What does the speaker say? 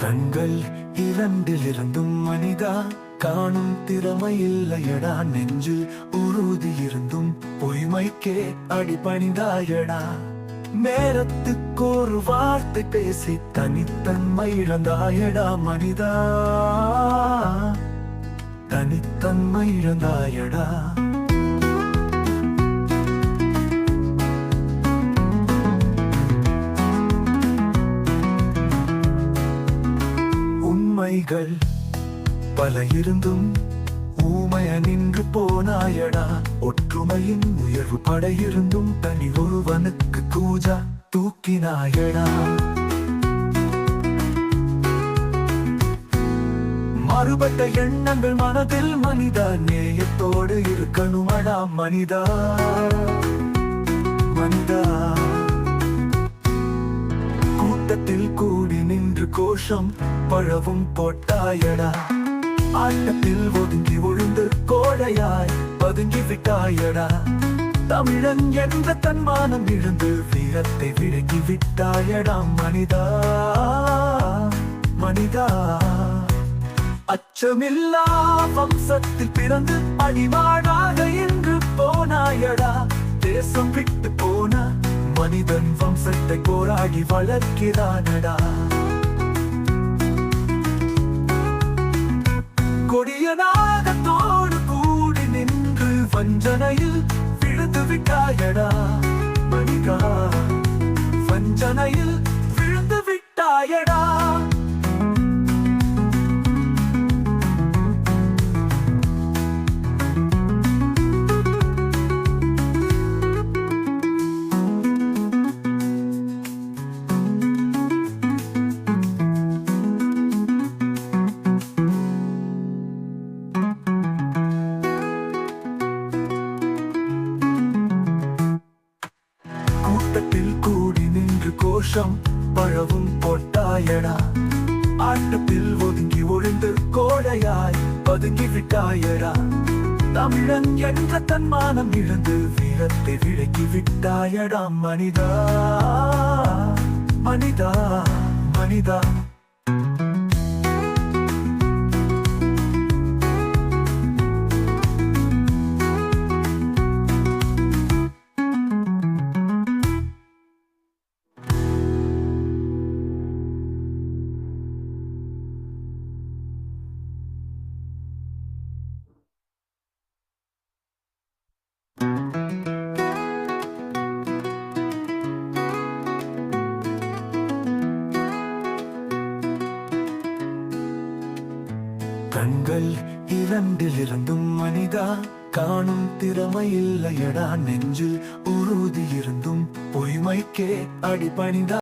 கண்கள் இரண்டிலிருந்தும் மனிதா காணும் திறமை இல்லையடா, நெஞ்சில் உறுதி இருந்தும் பொய்மைக்கே அடிபணிந்தாயடா. நேரத்துக்கு ஒரு வார்த்தை பேசி தனித்தன்மை இழந்தாயடா மனிதா, தனித்தன்மை இழந்தாயடா. உண்மைகள் பல இருந்தும் ஊமைய நின்று போனாயடா. ஒற்றுமையின் உயர்வு படையிருந்தும் தனி ஒருவனுக்கு கூஜா தூக்கினாயடா. மாறுபட்ட எண்ணங்கள் மனதில் மனிதா, நேயத்தோடு இருக்கணுமடா மனிதா, மனிதா. கூட்டத்தில் கூடி நின்று கோஷம் பழவும் போட்டாயடா. ஆட்டத்தில் ஒதுங்கி ஒழுந்து கோழையாய் பதுங்கி விட்டாயடா. தமிழன் என்ற தன்மானம் இழந்து வீரத்தை விலகி விட்டாயடா மனிதா, மனிதா. அச்சமில்லா வம்சத்தில் பிறந்து அடிமாடாக இன்று போனாயடா. தேசம் விட்டு போன மனிதன் வம்சத்தை போராடி வளர்க்கிறானடா. கொடியனாகத்தோடு கூடி நின்று வஞ்சனையில் விழுந்து விட்டாயடா மனிதா, வஞ்சனையில் விழுந்து விட்டாயடா. கூட்டத்தில் கூடி நின்று கோஷம் பழவும் போட்டாயடா. ஆட்டத்தில் ஒதுங்கி ஒழிந்து கோழையாய் பதுங்கி விட்டாயடா. தமிழன் என்ற தன்மானம் இழந்து வீரத்தை விலக்கி விட்டாயடா மனிதா, மனிதா, மனிதா. கண்கள் இரண்டிலிருந்தும் மனிதா காணும் திறமை இல்லையடா, நெஞ்சில் உறுதி இருந்தும் பொய்மைக்கே அடிபணிந்தா.